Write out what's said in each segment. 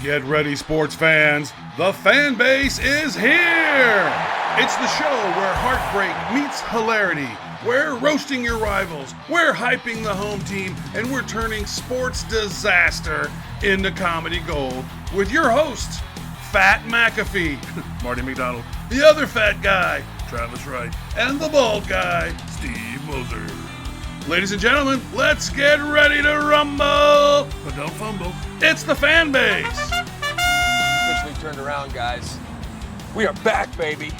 Get ready, sports fans. The Fanbase is here. It's the show where heartbreak meets hilarity. We're roasting your rivals, we're hyping the home team, and we're turning sports disaster into comedy gold with your hosts, Fat MacAfee, Marty McDonald, the other fat guy, Travis Wright, and the bald guy, Steve Moser. Ladies and gentlemen, let's get ready to rumble. But don't fumble. It's the Fanbase. Officially turned around, guys. We are back, baby.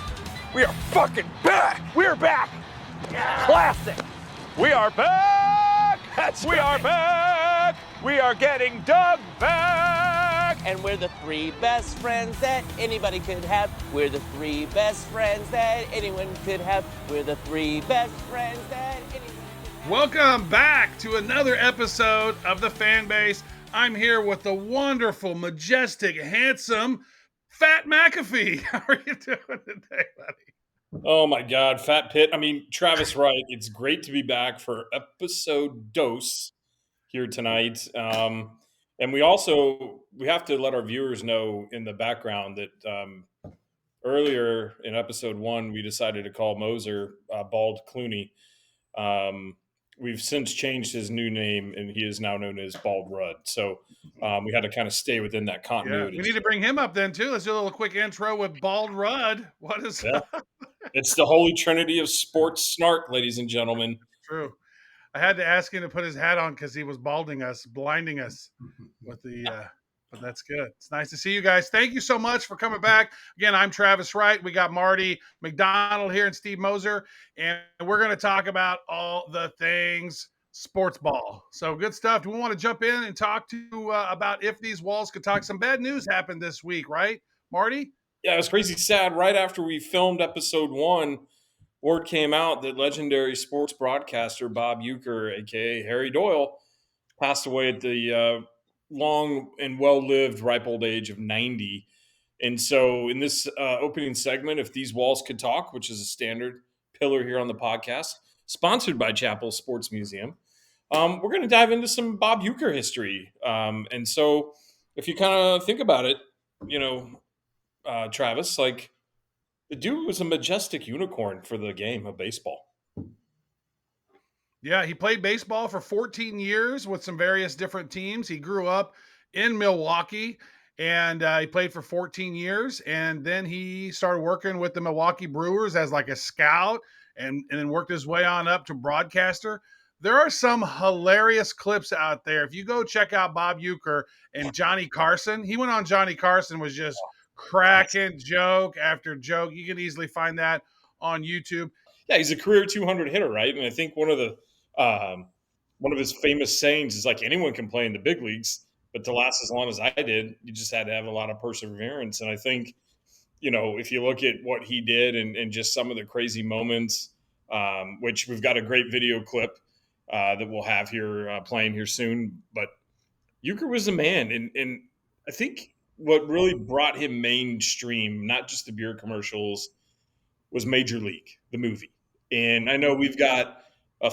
We are fucking back. We're back. Classic. We are back. We are back. We are getting Doug back. And we're the three best friends that anybody could have. We're the three best friends that anyone could have. We're the three best friends that anyone could have. Welcome back to another episode of the Fanbase. I'm here with the wonderful, majestic, handsome, Fat MacAfee. How are you doing today, buddy? Oh my God, Fat Pitt. Travis Wright. It's great to be back for episode dose here tonight. And we have to let our viewers know in the background that earlier in episode 1, we decided to call Moser Bald Clooney. We've since changed his new name, and he is now known as Bald Rudd. So we had to kind of stay within that continuity. Yeah, we need to bring him up then, too. Let's do a little quick intro with Bald Rudd. What is that? It's the holy trinity of sports snark, ladies and gentlemen. True. I had to ask him to put his hat on because he was blinding us with the but that's good. It's nice to see you guys. Thank you so much for coming back. Again, I'm Travis Wright. We got Marty McDonald here and Steve Moser, and we're going to talk about all the things sports ball. So good stuff. Do we want to jump in and talk to about if these walls could talk? Some bad news happened this week, right, Marty? Yeah, it was crazy sad. Right after we filmed episode 1, word came out that legendary sports broadcaster Bob Uecker, a.k.a. Harry Doyle, passed away at the long and well-lived ripe old age of 90. And so in this opening segment, If These Walls Could Talk, which is a standard pillar here on the podcast, sponsored by Chapel Sports Museum, we're going to dive into some Bob Uecker history. And so if you kind of think about it, Travis, like, the dude was a majestic unicorn for the game of baseball. Yeah, he played baseball for 14 years with some various different teams. He grew up in Milwaukee, and he played for 14 years. And then he started working with the Milwaukee Brewers as like a scout and then worked his way on up to broadcaster. There are some hilarious clips out there. If you go check out Bob Uecker and Johnny Carson, he went on Johnny Carson, was just cracking joke after joke. You can easily find that on YouTube. Yeah, he's a career 200 hitter, right? And I think one of his famous sayings is like, anyone can play in the big leagues, but to last as long as I did, you just had to have a lot of perseverance. And I think, if you look at what he did and just some of the crazy moments, which we've got a great video clip that we'll have here playing here soon. But Uecker was a man. And I think what really brought him mainstream, not just the beer commercials, was Major League, the movie. And I know we've got a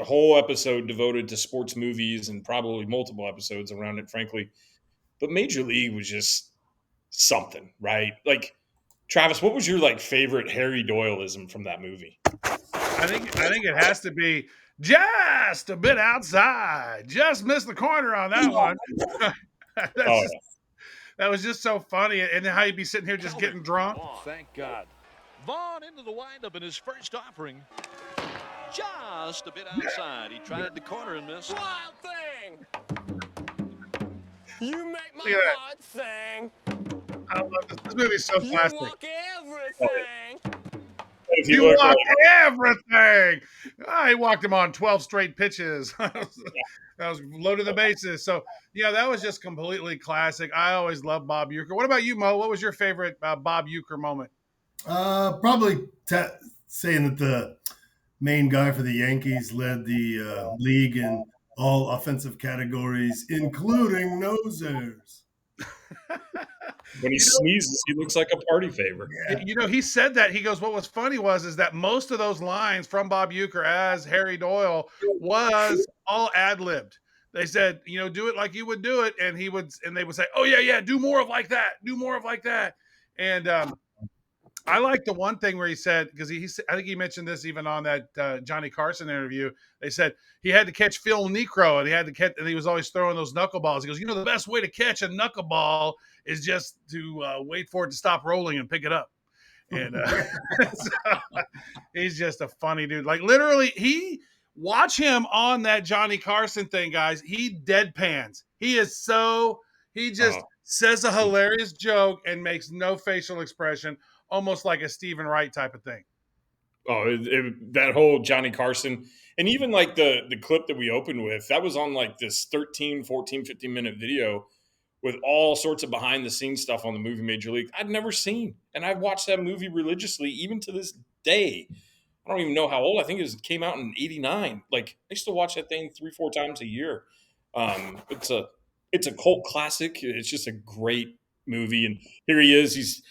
whole episode devoted to sports movies and probably multiple episodes around it, frankly. But Major League was just something, right? Like, Travis, what was your favorite Harry Doyleism from that movie? I think it has to be just a bit outside. Just missed the corner on that one. That was just so funny. And then how you'd be sitting here just getting drunk. Thank God. Vaughn into the windup in his first offering. Just a bit outside. He tried the corner and missed. Wild thing. You make my Look at heart sing. I love this. This movie's so You classic. walk everything. You walk everything. He walked him on 12 straight pitches. That was loaded the bases. So, yeah, that was just completely classic. I always loved Bob Uecker. What about you, Mo? What was your favorite Bob Uecker moment? Probably saying that the main guy for the Yankees led the league in all offensive categories, including nosers. When he sneezes, he looks like a party favor. Yeah. He said that. He goes, what was funny is that most of those lines from Bob Uecker as Harry Doyle was all ad-libbed. They said, do it like you would do it, and they would say, oh yeah, do more of like that, and I like the one thing where he said, because I think he mentioned this even on that Johnny Carson interview. They said he had to catch Phil Necro, and he was always throwing those knuckleballs. He goes, the best way to catch a knuckleball is just to wait for it to stop rolling and pick it up. And so, he's just a funny dude. Like literally, watch him on that Johnny Carson thing, guys. He deadpans. He just says a hilarious joke and makes no facial expression, almost like a Stephen Wright type of thing. Oh, that whole Johnny Carson, and even like the clip that we opened with, that was on like this 13, 14, 15-minute video with all sorts of behind the scenes stuff on the movie Major League I'd never seen. And I've watched that movie religiously, even to this day. I don't even know how old. I think it came out in 89. Like I used to watch that thing 3-4 times a year. It's a cult classic. It's just a great movie. And here he is. He's,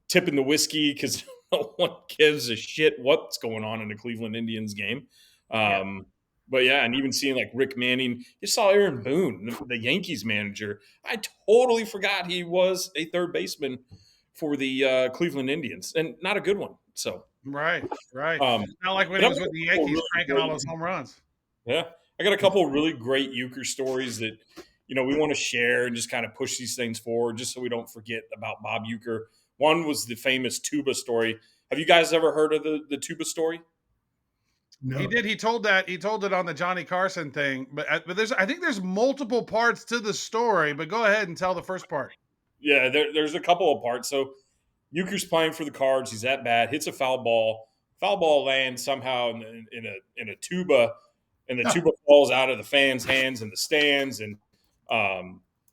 tipping the whiskey because no one gives a shit what's going on in the Cleveland Indians game. But yeah, and even seeing like Rick Manning, you saw Aaron Boone, the Yankees manager. I totally forgot he was a third baseman for the Cleveland Indians, and not a good one. So right. Not like when he was with the Yankees cranking all those home runs. Yeah, I got a couple of really great Uecker stories that we want to share and just kind of push these things forward, just so we don't forget about Bob Uecker. One was the famous tuba story. Have you guys ever heard of the tuba story? No. He did. He told it on the Johnny Carson thing, but I think there's multiple parts to the story. But go ahead and tell the first part. Yeah, there's a couple of parts. So Uecker's playing for the Cards. He's at bat, hits a foul ball. Foul ball lands somehow in a tuba, and the tuba falls out of the fans' hands in the stands. And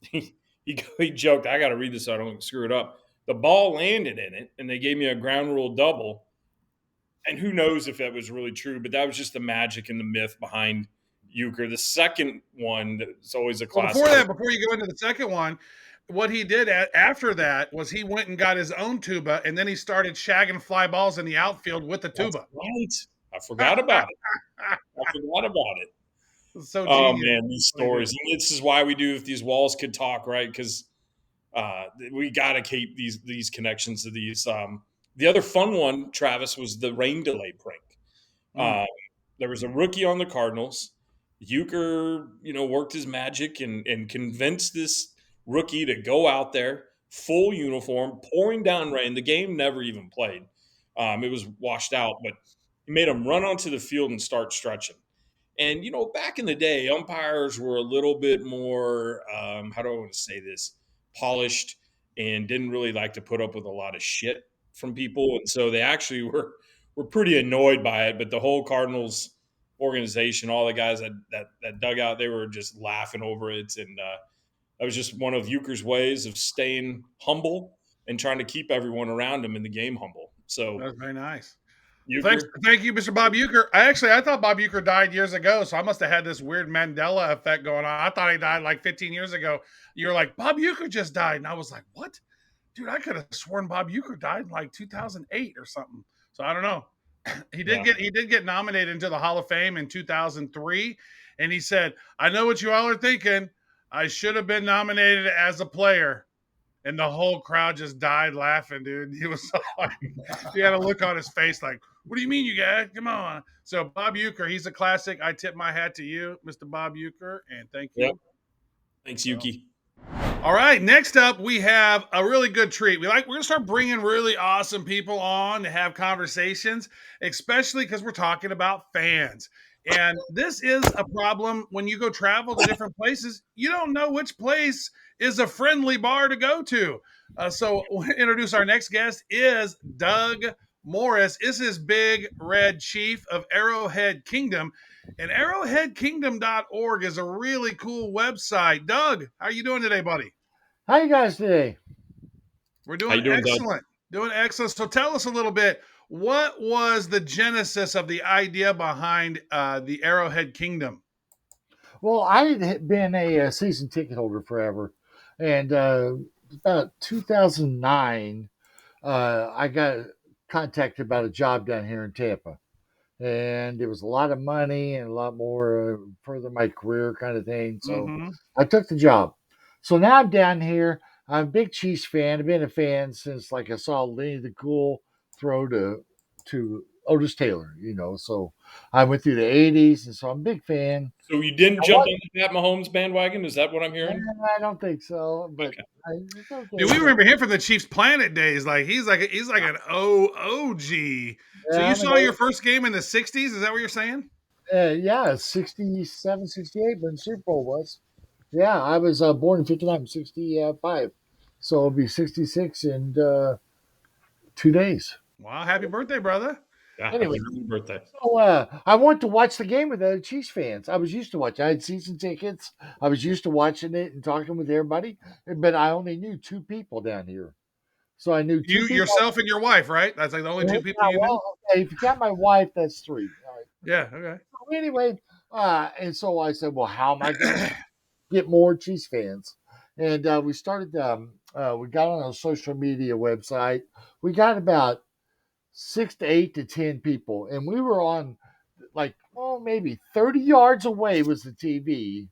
he joked, "I got to read this so I don't screw it up." The ball landed in it, and they gave me a ground rule double. And who knows if that was really true, but that was just the magic and the myth behind Uecker. The second one that's always a classic. Well, before you go into the second one, what he did after that was he went and got his own tuba, and then he started shagging fly balls in the outfield with the tuba. That's right. I forgot about it. So genius. Man, these stories. And this is why we do If These Walls Could Talk, right? Because we got to keep these connections to these. The other fun one, Travis, was the rain delay prank. There was a rookie on the Cardinals. Uecker, worked his magic and convinced this rookie to go out there, full uniform, pouring down rain. The game never even played. It was washed out, but he made him run onto the field and start stretching. And, back in the day, umpires were a little bit more, how do I want to say this, polished, and didn't really like to put up with a lot of shit from people. And so they actually were pretty annoyed by it. But the whole Cardinals organization, all the guys that dug out, they were just laughing over it. And that was just one of Uecker's ways of staying humble and trying to keep everyone around him in the game humble. So that's very nice. Thank you, Mr. Bob Uecker. I thought Bob Uecker died years ago, so I must have had this weird Mandela effect going on. I thought he died like 15 years ago. You were like, Bob Uecker just died. And I was like, what? Dude, I could have sworn Bob Uecker died in like 2008 or something. So I don't know. He did get nominated into the Hall of Fame in 2003. And he said, I know what you all are thinking. I should have been nominated as a player. And the whole crowd just died laughing, dude. He was like, he had a look on his face like, what do you mean, you guys? Come on. So Bob Uecker, he's a classic. I tip my hat to you, Mr. Bob Uecker, and thank you. Yep. Thanks, Yuki. All right, next up, we have a really good treat. We're going to start bringing really awesome people on to have conversations, especially because we're talking about fans. And this is a problem when you go travel to different places. You don't know which place is a friendly bar to go to. So we'll introduce our next guest is Doug Morris. This is BigRedChief of Arrowhead Kingdom. And arrowheadkingdom.org is a really cool website. Doug, how are you doing today, buddy? How you guys today? We're doing excellent. Doing excellent. So tell us a little bit, what was the genesis of the idea behind the Arrowhead Kingdom? Well, I had been a season ticket holder forever. And about 2009, I got contacted about a job down here in Tampa. and it was a lot of money and a lot more further my career kind of thing. So Mm-hmm. I took the job. So now I'm down here. I'm a big Chiefs fan. I've been a fan since like I saw Lenny the Cool throw to Otis Taylor, So I went through the '80s, and so I'm a big fan. So you didn't jump on the Pat Mahomes bandwagon? Is that what I'm hearing? I don't think so, but Okay. it's okay. Dude, we remember him from the Chiefs Planet days. Like he's like an OG. So Yeah, you I'm an saw your first game in the '60s? Is that what you're saying? yeah, 67, 68 when Super Bowl was. Yeah, I was born in 59, 65. So it'll be 66 in 2 days. Wow, happy birthday, brother. Yeah, Anyway. happy early birthday. So I wanted to watch the game with the Chiefs fans. I was used to watch. I had season tickets. I was used to watching it and talking with everybody, but I only knew two people down here. So I knew two You people. yourself and your wife, right? That's like the only two people Yeah, you knew. well, okay, if you got my wife, that's three. All right. Yeah, okay. So anyway, and so I said, well, how am I going to get more Chiefs fans? And we started. We got on a social media website. We got about 6 to 8 to 10 people, and we were on like maybe 30 yards away was the TV.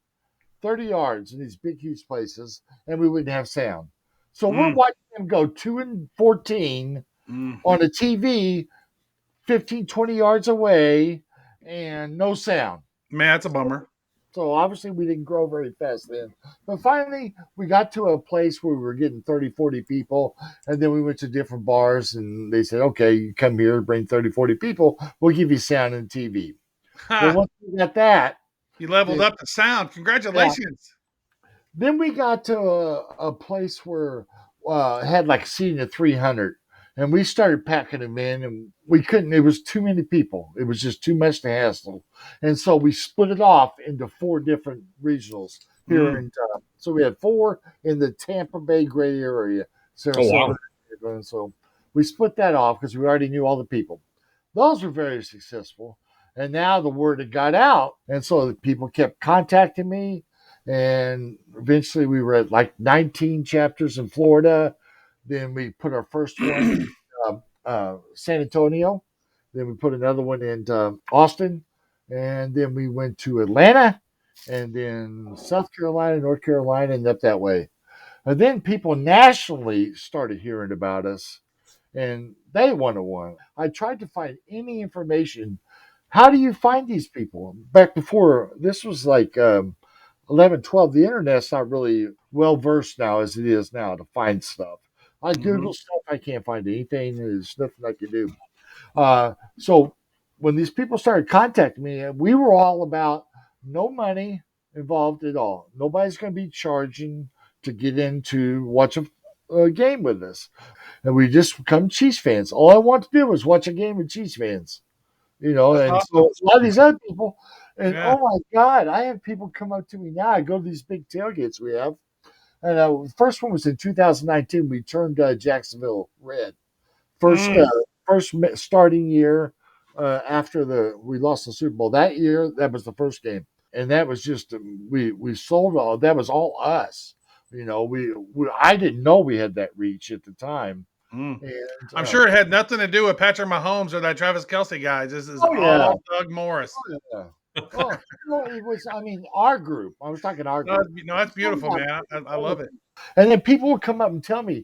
30 yards in these big, huge places, and we wouldn't have sound. So we're watching them go 2-14 on a TV 15, 20 yards away and no sound. Man, that's a bummer. So obviously we didn't grow very fast then. But finally we got to a place where we were getting 30, 40 people. And then we went to different bars and they said, okay, you come here, bring 30, 40 people. We'll give you sound and TV. Well, once we got that, you leveled up the sound. Congratulations. Yeah. Then we got to a place where had like seating of 300. And we started packing them in, and we couldn't. It was too many people. It was just too much to hassle, and so we split it off into 4 different regionals here. So we had 4 in the Tampa Bay Gray area. Oh, wow. And so we split that off because we already knew all the people. Those were very successful, and now the word had got out, and so people kept contacting me, and eventually we were at like 19 chapters in Florida. Then we put our first one in San Antonio. Then we put another one in Austin. And then we went to Atlanta and then South Carolina, North Carolina, and up that way. And then people nationally started hearing about us and they wanted one. I tried to find any information. How do you find these people? Back before, this was like 11, 12. The internet's not really well versed now as it is now to find stuff. I Google stuff, I can't find anything. There's nothing I can do. So when these people started contacting me, we were all about no money involved at all. Nobody's going to be charging to get in to watch a game with us. And we just become Chiefs fans. All I want to do is watch a game with Chiefs fans. And awesome. so a lot of these other people, and oh my God, I have people come up to me now. I go to these big tailgates we have. And the first one was in 2019. We turned Jacksonville red. First starting year after we lost the Super Bowl. That year, that was the first game. And that was just, we sold all, that was all us. I didn't know we had that reach at the time. And, I'm sure it had nothing to do with Patrick Mahomes or that Travis Kelce guys. This is all Doug Morris. Well, it was, our group. I was talking our group. No, that's beautiful, man. I love it. And then people would come up and tell me,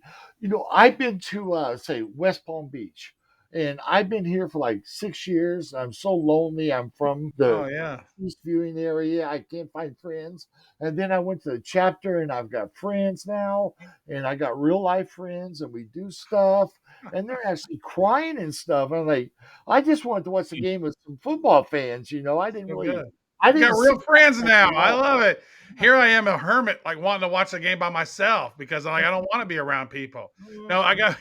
I've been to, say, West Palm Beach. And I've been here for like 6 years. I'm so lonely. I'm from the East Viewing area. I can't find friends. And then I went to the chapter and I've got friends now. And I got real life friends and we do stuff. And they're actually crying and stuff. I'm like, I just wanted to watch the game with some football fans. I didn't really. I got real friends now. I love it. Here I am, a hermit, like wanting to watch the game by myself because I don't want to be around people. No, I got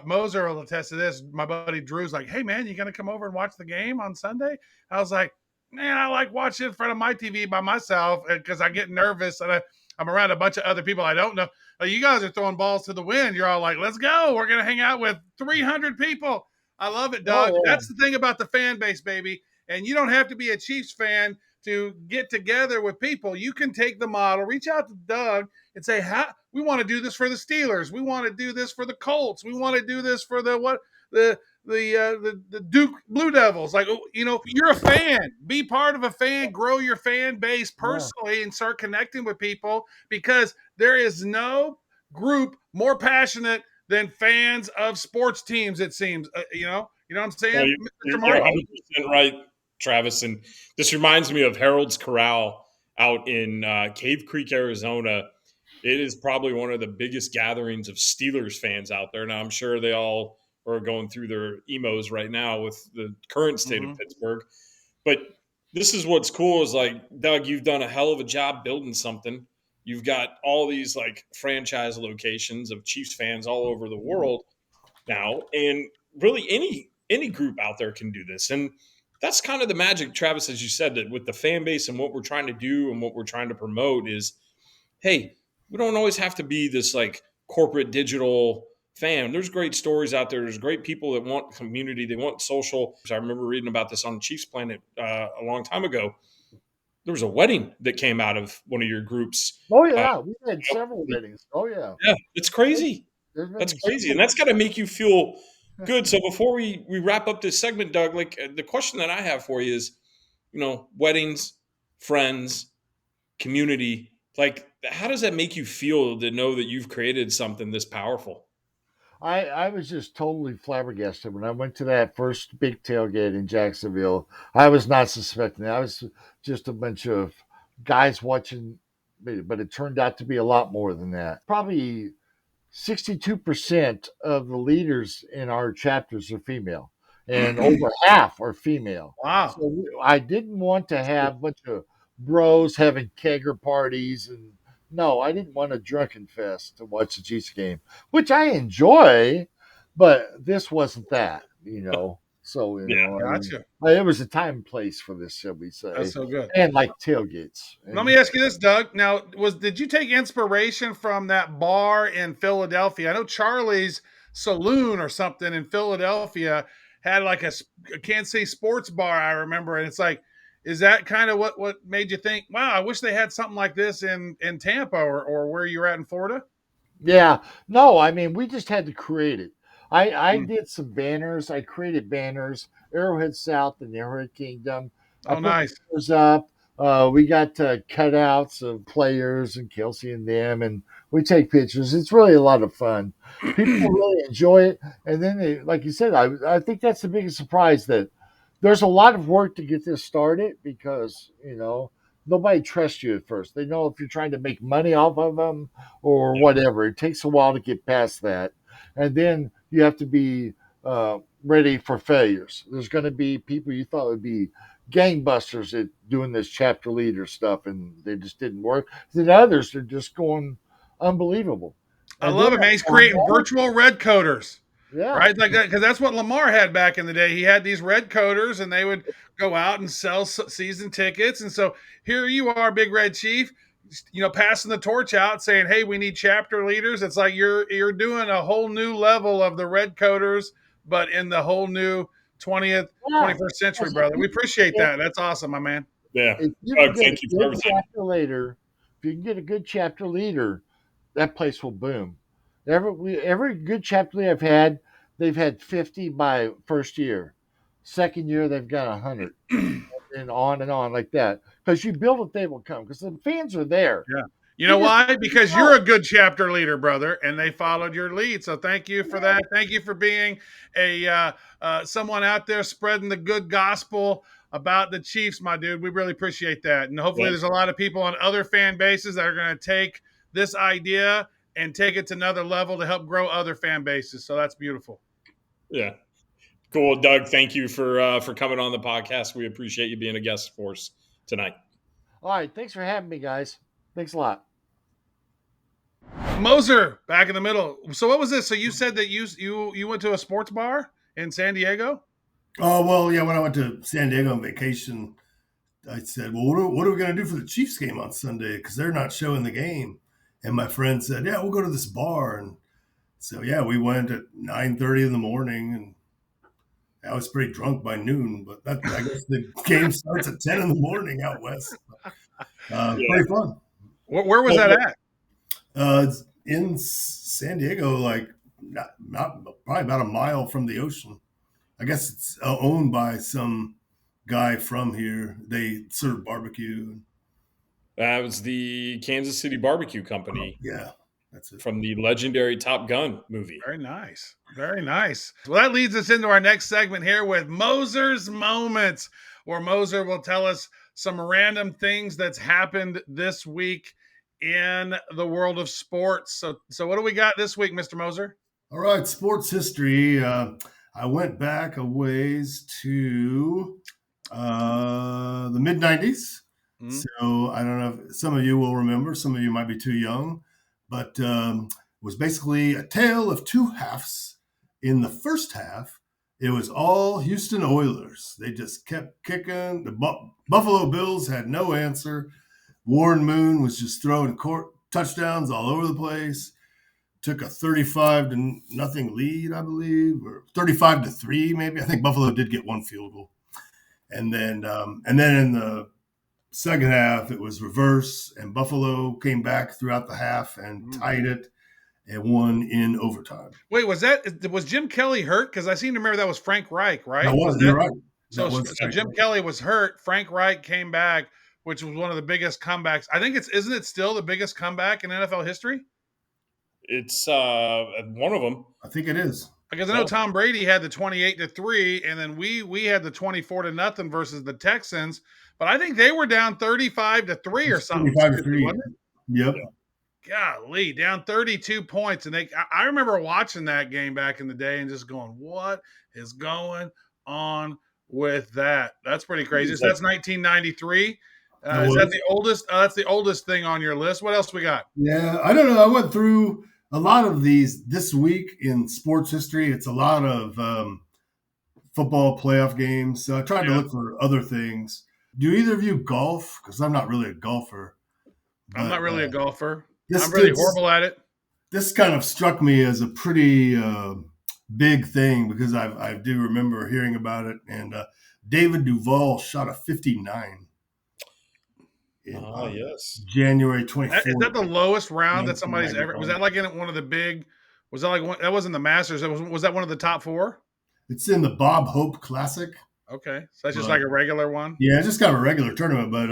Moser will attest to this. My buddy Drew's like, "Hey man, you gonna come over and watch the game on Sunday?" I was like, "Man, I like watching in front of my TV by myself because I get nervous and I'm around a bunch of other people I don't know. Like, you guys are throwing balls to the wind. You're all like, let's go. We're gonna hang out with 300 people. I love it, Doug. That's the thing about the fan base, baby. And you don't have to be a Chiefs fan to get together with people. You can take the model, reach out to Doug and say, we want to do this for the Steelers. We want to do this for the Colts. We want to do this for the the Duke Blue Devils. Like, you're a fan. Be part of a fan. Grow your fan base personally and start connecting with people, because there is no group more passionate than fans of sports teams. It seems. You know what I'm saying, You're Mr. Marty? 100% right, Travis. And this reminds me of Harold's Corral out in Cave Creek, Arizona. It is probably one of the biggest gatherings of Steelers fans out there. Now, I'm sure they all are going through their emos right now with the current state of Pittsburgh. But this is what's cool is, like, Doug, you've done a hell of a job building something. You've got all these, like, franchise locations of Chiefs fans all over the world now. And really any group out there can do this. And that's kind of the magic, Travis, as you said, that with the fan base and what we're trying to do and what we're trying to promote is, hey, we don't always have to be this like corporate digital fan. There's great stories out there. There's great people that want community. They want social. I remember reading about this on Chiefs Planet a long time ago. There was a wedding that came out of one of your groups. Oh, yeah. We had several weddings. Oh, yeah. Yeah, it's crazy. That's crazy. And that's got to make you feel good. So before we wrap up this segment, Doug, like the question that I have for you is, weddings, friends, community, like, how does that make you feel to know that you've created something this powerful? I was just totally flabbergasted when I went to that first big tailgate in Jacksonville. I was not suspecting that. I was just a bunch of guys watching, but it turned out to be a lot more than that. Probably 62% of the leaders in our chapters are female, and over half are female. Wow. So I didn't want to have a bunch of bros having kegger parties, and no, I didn't want a drunken fest to watch the Chiefs game, which I enjoy, but this wasn't that, So, Gotcha. It was a time and place for this, shall we say. That's so good. And like tailgates. Let me ask you this, Doug. Now, did you take inspiration from that bar in Philadelphia? I know Charlie's Saloon or something in Philadelphia had like a Kansas City sports bar, I remember. And it's like, is that kind of what made you think, wow, I wish they had something like this in Tampa or where you're at in Florida? Yeah. No, I mean, we just had to create it. I did some banners. I created banners, Arrowhead South and Arrowhead Kingdom. Oh, nice. Those up. We got cutouts of players and Kelsey and them, and we take pictures. It's really a lot of fun. People really enjoy it. And then, like you said, I think that's the biggest surprise, that there's a lot of work to get this started because, nobody trusts you at first. They know if you're trying to make money off of them or whatever. It takes a while to get past that. And then you have to be ready for failures. There's going to be people you thought would be gangbusters at doing this chapter leader stuff, and they just didn't work. Then others are just going unbelievable. I love it, man. He's creating virtual red coders. Yeah. Right? Like that, because that's what Lamar had back in the day. He had these red coders, and they would go out and sell season tickets. And so here you are, BigRedChief, passing the torch out, saying, "Hey, we need chapter leaders." It's like you're doing a whole new level of the red coders, but in the whole new 21st century, brother. We appreciate that. That's awesome, my man. Yeah. If you Doug, can thank you for everything. if you can get a good chapter leader, that place will boom. Every good chapter leader I've had, they've had 50 by first year. Second year, they've got 100. And on like that. Because you build it, they will come. Because the fans are there. Yeah. You know why? Because you're a good chapter leader, brother, and they followed your lead. So thank you for that. Thank you for being a someone out there spreading the good gospel about the Chiefs, my dude. We really appreciate that. And hopefully there's a lot of people on other fan bases that are going to take this idea and take it to another level to help grow other fan bases. So that's beautiful. Yeah. Cool. Doug, thank you for coming on the podcast. We appreciate you being a guest for us tonight. All right. Thanks for having me, guys. Thanks a lot. Moser, back in the middle. So what was this? So you said that you went to a sports bar in San Diego? Oh, well, yeah, when I went to San Diego on vacation, I said, well, what are we going to do for the Chiefs game on Sunday? Because they're not showing the game. And my friend said, yeah, we'll go to this bar. And so, yeah, we went at 9:30 in the morning, and I was pretty drunk by noon, but I guess the game starts at 10 in the morning out west. Pretty fun. Where was that at? It's in San Diego, like not probably about a mile from the ocean. I guess it's owned by some guy from here. They serve barbecue. That was the Kansas City Barbecue Company Yeah, that's it. from the legendary Top Gun movie. Very nice. Very nice. Well, that leads us into our next segment here with Moser's Moments, where Moser will tell us some random things that's happened this week in the world of sports. So what do we got this week, Mr. Moser? All right, sports history. I went back a ways to the mid 90s. So I don't know if some of you will remember, some of you might be too young, but it was basically a tale of two halves. In the first half, it was all Houston Oilers. They just kept kicking. The Buffalo Bills had no answer. Warren Moon was just throwing touchdowns all over the place. Took a 35-0 lead, I believe, or 35-3 maybe. I think Buffalo did get one field goal. And then in the second half, it was reverse, and Buffalo came back throughout the half and tied it and won in overtime. Wait, was Jim Kelly hurt? Because I seem to remember that was Frank Reich, right? You're right. So Jim Kelly was hurt. Frank Reich came back, which was one of the biggest comebacks. I think isn't it still the biggest comeback in NFL history? It's one of them. I think it is. Because I know Tom Brady had the 28-3, and then we had the 24-0 versus the Texans. But I think they were down 35-3 or something. 35-3. Yep. Golly, down 32 points. And I remember watching that game back in the day and just going, what is going on with that? That's pretty crazy. So that's 1993. Is that the oldest? That's the oldest thing on your list. What else we got? Yeah, I don't know. I went through a lot of these this week in sports history. It's a lot of football playoff games. So I tried to look for other things. Do either of you golf? Because I'm not really a golfer. I'm not really a golfer. I'm really horrible at it. This kind of struck me as a pretty big thing because I do remember hearing about it. And David Duval shot a 59. Yes. January 24th. Is that the lowest round that somebody's ever? Was that like in one of the big? Was that like one? That wasn't the Masters. Was that one of the top four? It's in the Bob Hope Classic. Okay, so that's just like a regular one. Yeah, it's just kind of a regular tournament, but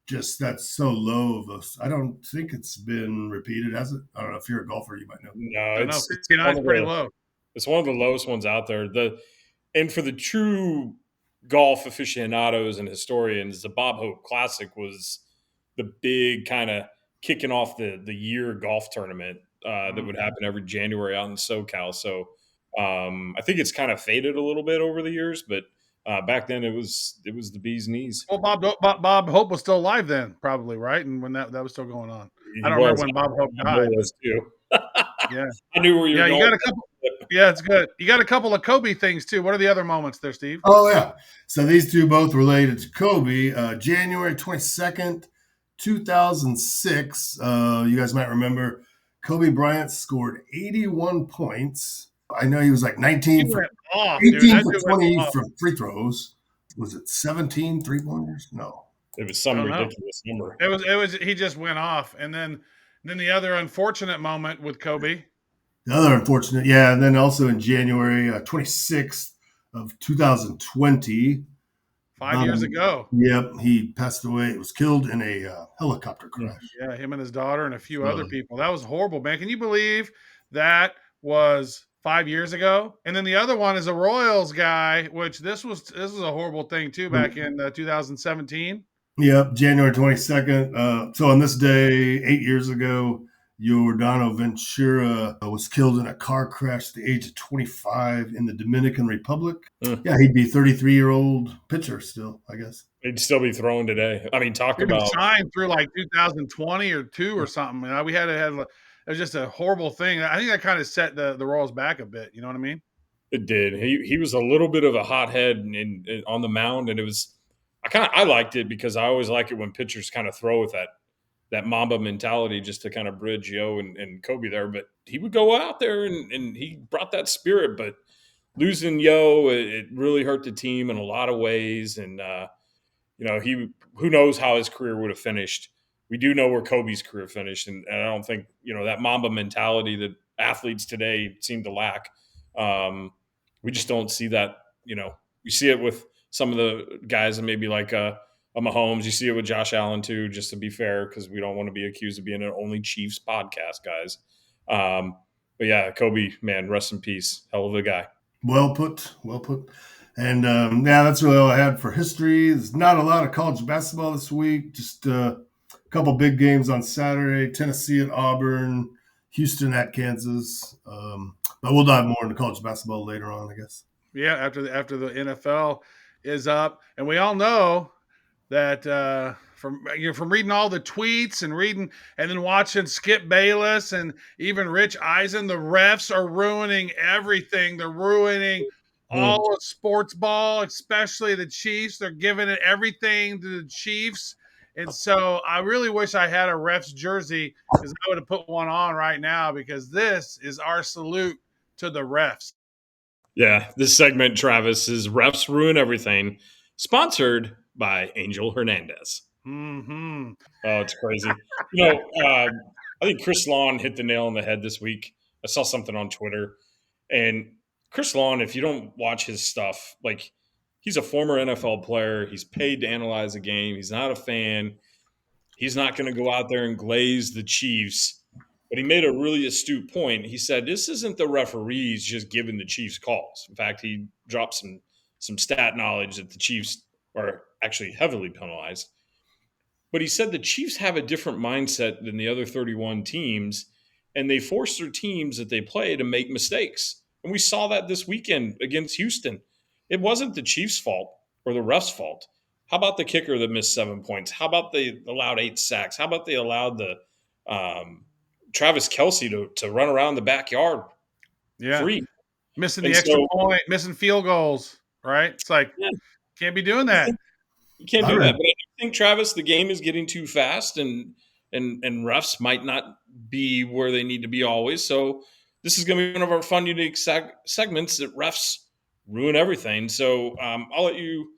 just that's so low of us. I don't think it's been repeated, has it? I don't know if you're a golfer, you might know. No, it's 59 is pretty low. It's one of the lowest ones out there. And for the true golf aficionados and historians, the Bob Hope Classic was the big kind of kicking off the year golf tournament that would happen every January out in SoCal. So I think it's kind of faded a little bit over the years, but back then it was the bee's knees. Well, Bob Hope was still alive then, probably, right? And when that was still going on, I don't remember when Bob Hope died. Was too. Yeah, I knew where you were going. You got a couple. Yeah, it's good. You got a couple of Kobe things too. What are the other moments there, Steve? Oh yeah, so these two both related to Kobe. January 22nd, 2006. You guys might remember Kobe Bryant scored 81 points. I know he was like 19 for 20 from free throws. Was it 17 3-pointers? No. It was some ridiculous number. It was he just went off. And then the other unfortunate moment with Kobe. The other unfortunate, yeah, and then also in January 26th of 2020. 5 years ago. Yep, he passed away. He was killed in a helicopter crash. Yeah, him and his daughter and a few other people. That was horrible, man. Can you believe that was 5 years ago? And then the other one is a Royals guy, which this was a horrible thing too back in 2017. Yep, January 22nd. So on this day, 8 years ago, Giordano Ventura was killed in a car crash at the age of 25 in the Dominican Republic. Yeah, he'd be 33-year-old pitcher still, I guess. He'd still be throwing today. I mean, talk about signed through like 2020 or 2 or something. We had it was just a horrible thing. I think that kind of set the Royals back a bit. You know what I mean? It did. He was a little bit of a hothead on the mound, and it was. I liked it because I always like it when pitchers kind of throw with that Mamba mentality just to kind of bridge Yo and Kobe there. But he would go out there and he brought that spirit. But losing Yo, it really hurt the team in a lot of ways. And, who knows how his career would have finished. We do know where Kobe's career finished. And I don't think, that Mamba mentality that athletes today seem to lack would we just don't see that. You see it with some of the guys, and maybe like a Mahomes. You see it with Josh Allen too, just to be fair, because we don't want to be accused of being an only Chiefs podcast, guys. But yeah, Kobe, man, rest in peace. Hell of a guy. Well put. And that's really all I had for history. There's not a lot of college basketball this week. Just a couple big games on Saturday: Tennessee at Auburn, Houston at Kansas. But we'll dive more into college basketball later on, I guess. Yeah, after the NFL is up, and we all know that from reading all the tweets and reading and then watching Skip Bayless and even Rich Eisen, the refs are ruining everything. They're ruining all of sports ball, especially the Chiefs. They're giving it everything to the Chiefs. And so I really wish I had a refs jersey, because I would have put one on right now, because this is our salute to the refs. Yeah, this segment, Travis, is Refs Ruin Everything, sponsored by Angel Hernandez. Mm-hmm. Oh, it's crazy. I think Chris Lawn hit the nail on the head this week. I saw something on Twitter. And Chris Lawn, if you don't watch his stuff, like, he's a former NFL player. He's paid to analyze a game. He's not a fan. He's not going to go out there and glaze the Chiefs. But he made a really astute point. He said, this isn't the referees just giving the Chiefs calls. In fact, he dropped some stat knowledge that the Chiefs are actually heavily penalized. But he said the Chiefs have a different mindset than the other 31 teams, and they force their teams that they play to make mistakes. And we saw that this weekend against Houston. It wasn't the Chiefs' fault or the refs' fault. How about the kicker that missed 7 points? How about they allowed 8 sacks? How about they allowed the Travis Kelce to run around the backyard free? Missing the extra point, missing field goals, right? It's like, can't be doing that. You can't do that. But I think, Travis, the game is getting too fast, and refs might not be where they need to be always. So this is going to be one of our fun, unique segments that refs ruin everything. So I'll let you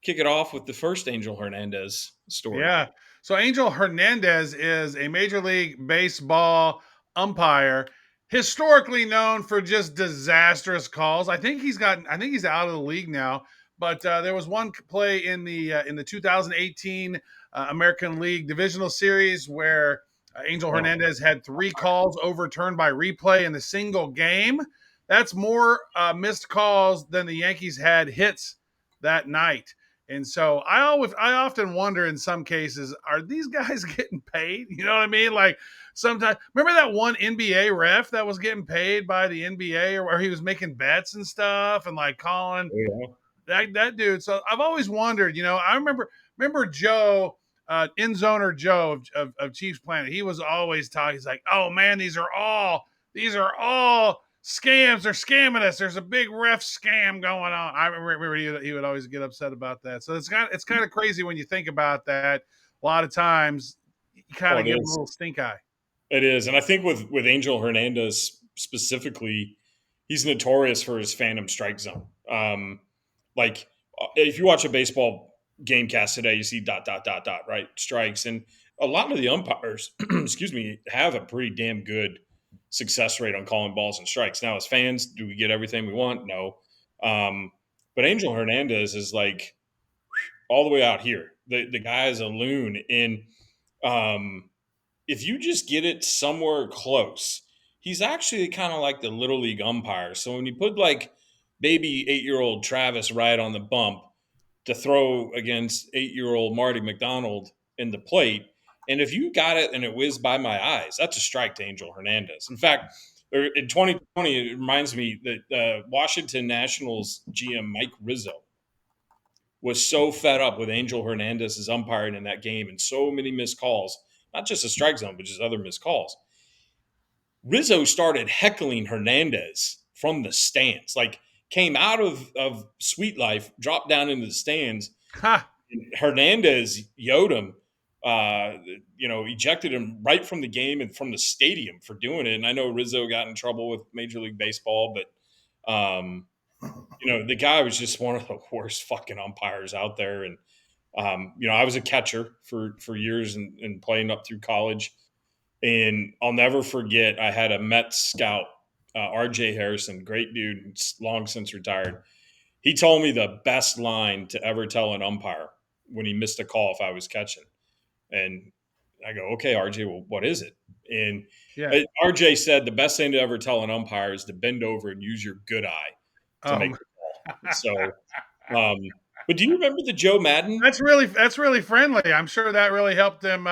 kick it off with the first Angel Hernandez story. Yeah. So Angel Hernandez is a Major League Baseball umpire, historically known for just disastrous calls. I think he's out of the league now. But there was one play in the 2018 American League Divisional Series where Angel Hernandez had 3 calls overturned by replay in the single game. That's more missed calls than the Yankees had hits that night. And so I often wonder, in some cases, are these guys getting paid? You know what I mean? Like, sometimes, remember that one NBA ref that was getting paid by the NBA, or where he was making bets and stuff and like calling that dude. So I've always wondered, I remember Joe, in zoner Joe of Chiefs Planet. He was always talking. He's like, oh man, these are all scams. They're scamming us. There's a big ref scam going on. I remember he would always get upset about that. So it's kind of crazy when you think about that. A lot of times you kind of get a little stink eye. It is. And I think with Angel Hernandez specifically, he's notorious for his phantom strike zone. Like, if you watch a baseball game cast today, you see ... right? Strikes. And a lot of the umpires, have a pretty damn good success rate on calling balls and strikes. Now, as fans, do we get everything we want? No. But Angel Hernandez is like all the way out here. The guy is a loon. And if you just get it somewhere close, he's actually kind of like the little league umpire. So when you put like baby 8-year-old Travis Wright on the bump to throw against 8-year-old Marty McDonald in the plate, and if you got it and it whizzed by my eyes, that's a strike to Angel Hernandez. In fact, in 2020, it reminds me that Washington Nationals GM Mike Rizzo was so fed up with Angel Hernandez's umpiring in that game and so many missed calls, not just a strike zone, but just other missed calls. Rizzo started heckling Hernandez from the stands, like came out of Sweet Life, dropped down into the stands. Hernandez yelled him, ejected him right from the game and from the stadium for doing it. And I know Rizzo got in trouble with Major League Baseball, but the guy was just one of the worst fucking umpires out there. And I was a catcher for years and playing up through college. And I'll never forget, I had a Mets scout RJ Harrison, great dude, long since retired. He told me the best line to ever tell an umpire when he missed a call if I was catching. And I go, okay, RJ, well, what is it? And RJ said the best thing to ever tell an umpire is to bend over and use your good eye to make the call. So, but do you remember the Joe Madden? That's really friendly. I'm sure that really helped them,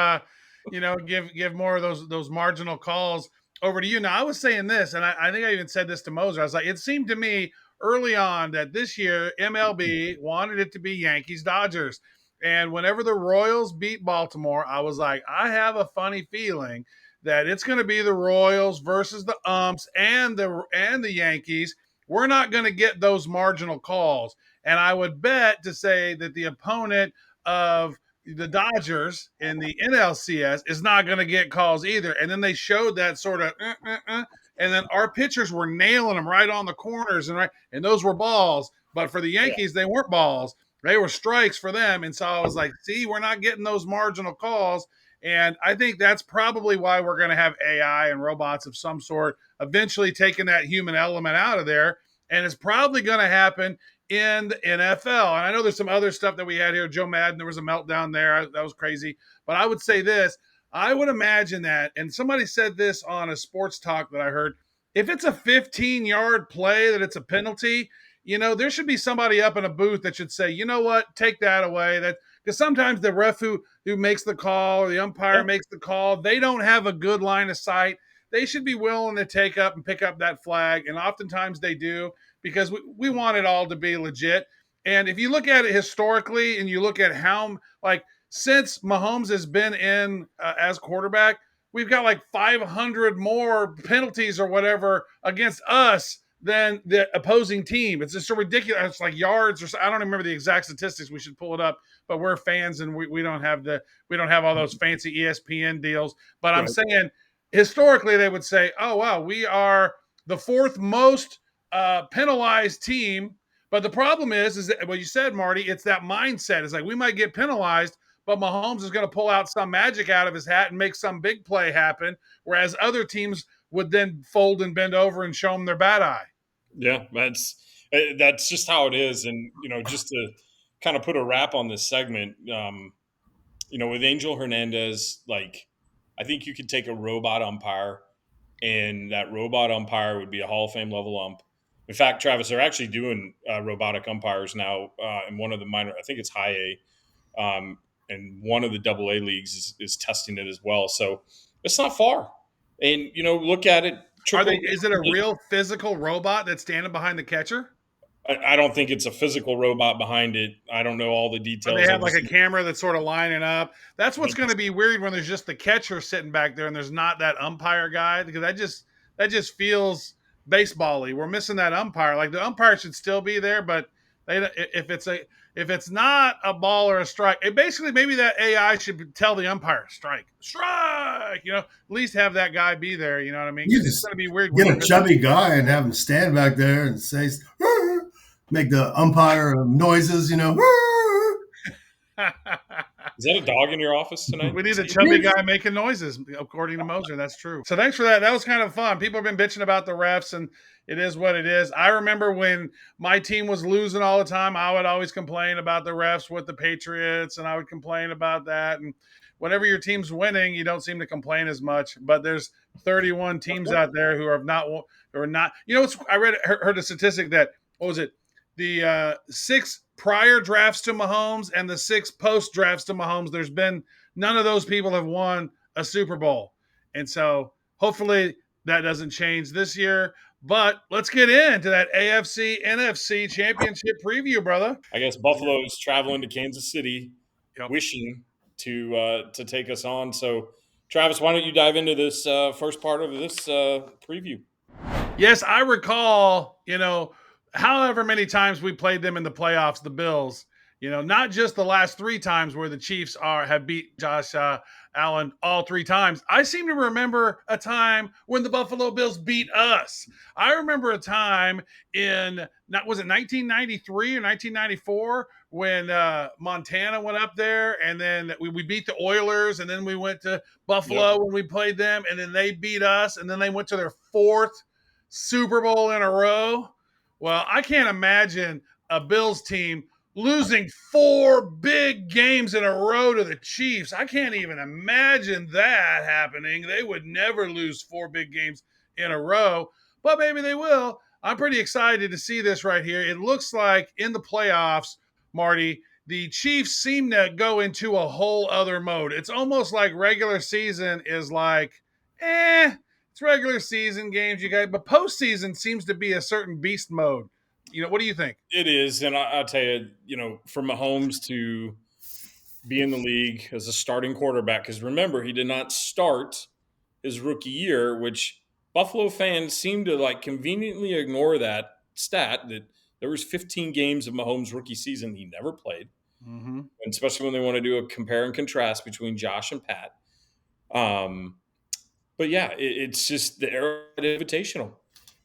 give more of those marginal calls over to you. Now, I was saying this, and I think I even said this to Moser. I was like, it seemed to me early on that this year MLB wanted it to be Yankees Dodgers, and whenever the Royals beat Baltimore, I was like, I have a funny feeling that it's going to be the Royals versus the umps and the Yankees. We're not going to get those marginal calls. And I would bet to say that the opponent of the Dodgers in the NLCS is not going to get calls either. And then they showed that sort of, and then our pitchers were nailing them right on the corners, and those were balls. But for the Yankees, they weren't balls. They were strikes for them. And so I was like, see, we're not getting those marginal calls. And I think that's probably why we're going to have AI and robots of some sort eventually taking that human element out of there. And it's probably going to happen in the NFL. And I know there's some other stuff that we had here. Joe Madden, there was a meltdown there. That was crazy. But I would say this. I would imagine that, and somebody said this on a sports talk that I heard, if it's a 15-yard play that it's a penalty, there should be somebody up in a booth that should say, you know what, take that away. That because sometimes the ref who makes the call or the umpire makes the call, they don't have a good line of sight. They should be willing to take up and pick up that flag, and oftentimes they do because we want it all to be legit. And if you look at it historically and you look at how, since Mahomes has been in as quarterback, we've got 500 more penalties or whatever against us than the opposing team. It's just so ridiculous. It's like yards or I don't remember the exact statistics. We should pull it up, but we're fans and we don't have all those fancy ESPN deals. But I'm saying historically they would say, oh, wow, we are the fourth most penalized team. But the problem is that what you said, Marty, it's that mindset. It's like we might get penalized, but Mahomes is going to pull out some magic out of his hat and make some big play happen, whereas other teams would then fold and bend over and show them their bad eye. Yeah, that's just how it is. And, just to kind of put a wrap on this segment, with Angel Hernandez, I think you could take a robot umpire, and that robot umpire would be a Hall of Fame level ump. In fact, Travis, they're actually doing robotic umpires now in one of the minor, I think it's high A, and one of the double A leagues is testing it as well. So it's not far. And, look at it. Is it a real physical robot that's standing behind the catcher? I don't think it's a physical robot behind it. I don't know all the details. But they have a camera that's sort of lining up. That's what's going to be weird when there's just the catcher sitting back there and there's not that umpire guy, because that just feels baseball-y. We're missing that umpire. The umpire should still be there, but if it's not a ball or a strike, it basically maybe that AI should tell the umpire strike. At least have that guy be there. You know what I mean? It's going to be weird. Get a chubby guy and have him stand back there and say, make the umpire noises. Is that a dog in your office tonight? We need a chubby guy making noises, according to Moser. That's true. So thanks for that. That was kind of fun. People have been bitching about the refs, and it is what it is. I remember when my team was losing all the time, I would always complain about the refs with the Patriots, and I would complain about that. And whenever your team's winning, you don't seem to complain as much. But there's 31 teams out there who are not. I heard a statistic that, what was it? The 6 prior drafts to Mahomes and the 6 post drafts to Mahomes, there's been none of those people have won a Super Bowl. And so hopefully that doesn't change this year. But let's get into that AFC NFC championship preview, brother. I guess Buffalo is traveling to Kansas City, wishing to take us on. So, Travis, why don't you dive into this first part of this preview? Yes, I recall, however many times we played them in the playoffs, the Bills, not just the last 3 times where the Chiefs have beat Josh Allen all 3 times. I seem to remember a time when the Buffalo Bills beat us. I remember a time was it 1993 or 1994 when Montana went up there, and then we beat the Oilers, and then we went to Buffalo when we played them, and then they beat us, and then they went to their 4th Super Bowl in a row. Well, I can't imagine a Bills team losing 4 big games in a row to the Chiefs. I can't even imagine that happening. They would never lose 4 big games in a row, but maybe they will. I'm pretty excited to see this right here. It looks like in the playoffs, Marty, the Chiefs seem to go into a whole other mode. It's almost like regular season is like, it's regular season games you got, but postseason seems to be a certain beast mode. What do you think? It is, and I'll tell you, for Mahomes to be in the league as a starting quarterback, because remember, he did not start his rookie year, which Buffalo fans seem to conveniently ignore that stat that there was 15 games of Mahomes' rookie season he never played, and especially when they want to do a compare and contrast between Josh and Pat. But yeah, it's just the Arrowhead Invitational.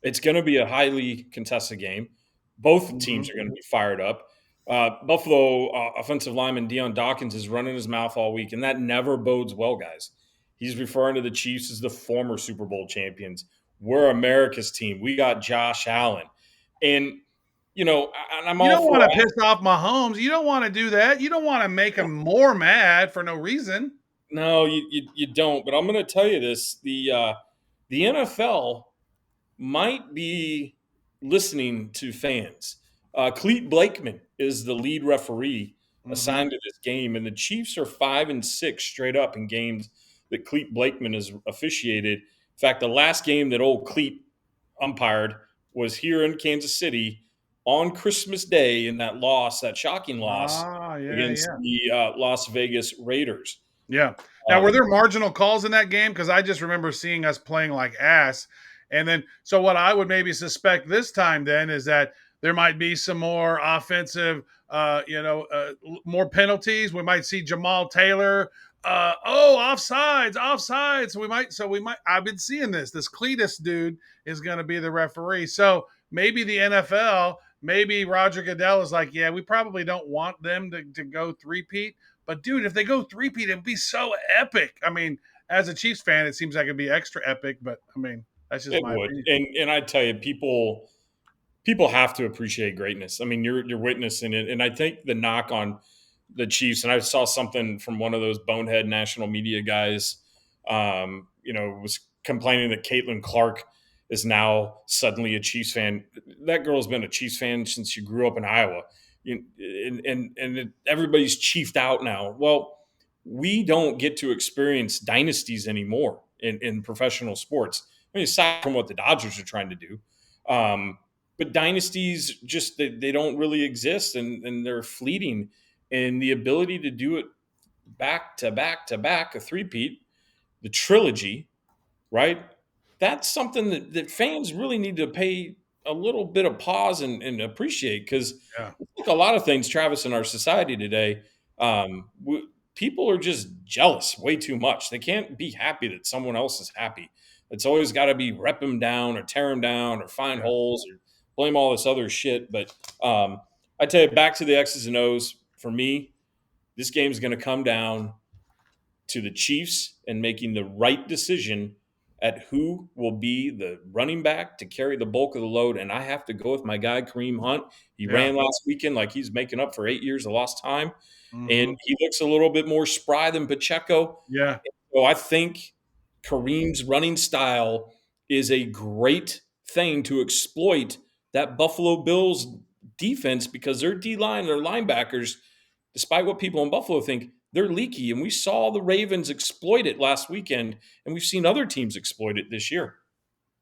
It's going to be a highly contested game. Both teams are going to be fired up. Buffalo offensive lineman Deion Dawkins is running his mouth all week, and that never bodes well, guys. He's referring to the Chiefs as the former Super Bowl champions. We're America's team. We got Josh Allen. And, I'm all You don't for want to piss off Mahomes. You don't want to do that. You don't want to make him more mad for no reason. No, you don't. But I'm going to tell you this. The NFL might be listening to fans. Clete Blakeman is the lead referee assigned to this game, and the Chiefs are 5-6 straight up in games that Clete Blakeman has officiated. In fact, the last game that old Clete umpired was here in Kansas City on Christmas Day in that shocking loss against the Las Vegas Raiders. Yeah. Now, were there marginal calls in that game? Because I just remember seeing us playing like ass. And then, so what I would maybe suspect this time then is that there might be some more offensive, more penalties. We might see Jamal Taylor. Offsides. We might. I've been seeing this. This Cletus dude is going to be the referee. So maybe the NFL, maybe Roger Goodell is like, yeah, we probably don't want them to go three-peat. But dude, if they go three-peat, it'd be so epic. I mean, as a Chiefs fan, it seems like it'd be extra epic. But I mean, that's just my opinion. And I tell you, people have to appreciate greatness. I mean, you're witnessing it, and I think the knock on the Chiefs, and I saw something from one of those bonehead national media guys, was complaining that Caitlin Clark is now suddenly a Chiefs fan. That girl's been a Chiefs fan since she grew up in Iowa, and everybody's chiefed out now. Well, we don't get to experience dynasties anymore in professional sports. I mean, aside from what the Dodgers are trying to do. But dynasties just they don't really exist, and they're fleeting. And the ability to do it back to back to back, a three-peat, the trilogy, right? That's something that fans really need to pay a little bit of pause and appreciate, because I think a lot of things, Travis, in our society today, people are just jealous way too much. They can't be happy that someone else is happy. It's always got to be rep them down or tear them down or find holes or blame all this other shit. But I tell you, back to the X's and O's, for me, this game is going to come down to the Chiefs and making the right decision at who will be the running back to carry the bulk of the load. And I have to go with my guy, Kareem Hunt. He ran last weekend like he's making up for 8 years of lost time. And he looks a little bit more spry than Pacheco. Yeah. So I think Kareem's running style is a great thing to exploit that Buffalo Bills defense, because their D-line, their linebackers, despite what people in Buffalo think, they're leaky. And we saw the Ravens exploit it last weekend, and we've seen other teams exploit it this year.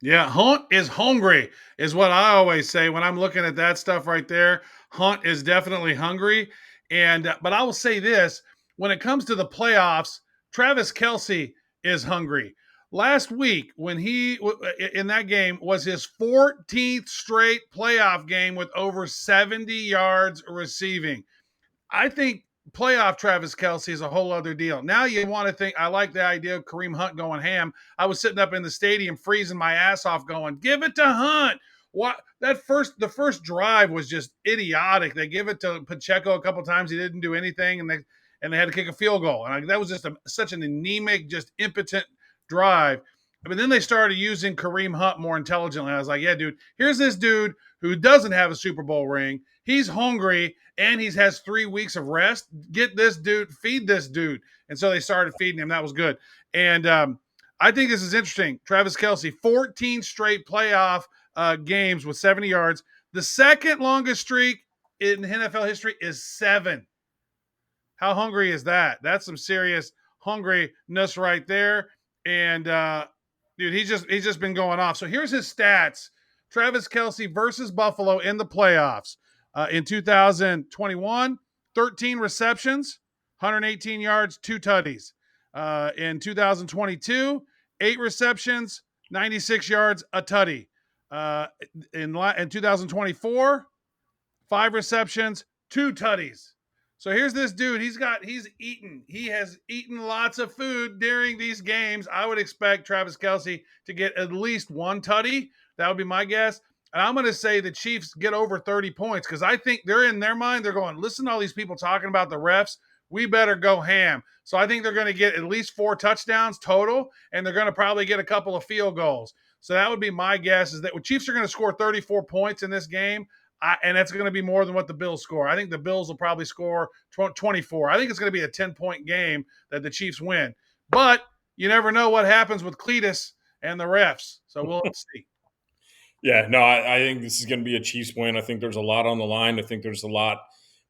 Yeah, Hunt is hungry, is what I always say when I'm looking at that stuff right there. Hunt is definitely hungry. But I will say this, when it comes to the playoffs, Travis Kelce is hungry. Last week, when he in that game was his 14th straight playoff game with over 70 yards receiving. I think playoff Travis Kelce is a whole other deal. Now you want to think, I like the idea of Kareem Hunt going ham. I was sitting up in the stadium freezing my ass off going, give it to Hunt. What the first drive was just idiotic. They give it to Pacheco a couple times. He didn't do anything, and they had to kick a field goal. And that was just such an anemic, just impotent drive. But then they started using Kareem Hunt more intelligently. I was like, yeah, dude, here's this dude who doesn't have a Super Bowl ring. He's hungry and he has 3 weeks of rest. Get this dude, feed this dude. And so they started feeding him. That was good. And I think this is interesting. Travis Kelce, 14 straight playoff games with 70 yards. The second longest streak in NFL history is 7. How hungry is that? That's some serious hungriness right there. And dude, he's just been going off. So here's his stats: Travis Kelce versus Buffalo in the playoffs in 2021, 13 receptions, 118 yards, 2 tutties. In 2022, 8 receptions, 96 yards, a tutty. In 2024, 5 receptions, 2 tutties. So here's this dude. He has eaten lots of food during these games. I would expect Travis Kelce to get at least 1 tutty. That would be my guess. And I'm going to say the Chiefs get over 30 points because I think they're in their mind. They're going, listen to all these people talking about the refs. We better go ham. So I think they're going to get at least 4 touchdowns total, and they're going to probably get a couple of field goals. So that would be my guess, is that the Chiefs are going to score 34 points in this game. And that's going to be more than what the Bills score. I think the Bills will probably score 24. I think it's going to be a 10-point game that the Chiefs win. But you never know what happens with Cletus and the refs. So we'll see. Yeah, no, I think this is going to be a Chiefs win. I think there's a lot on the line. I think there's a lot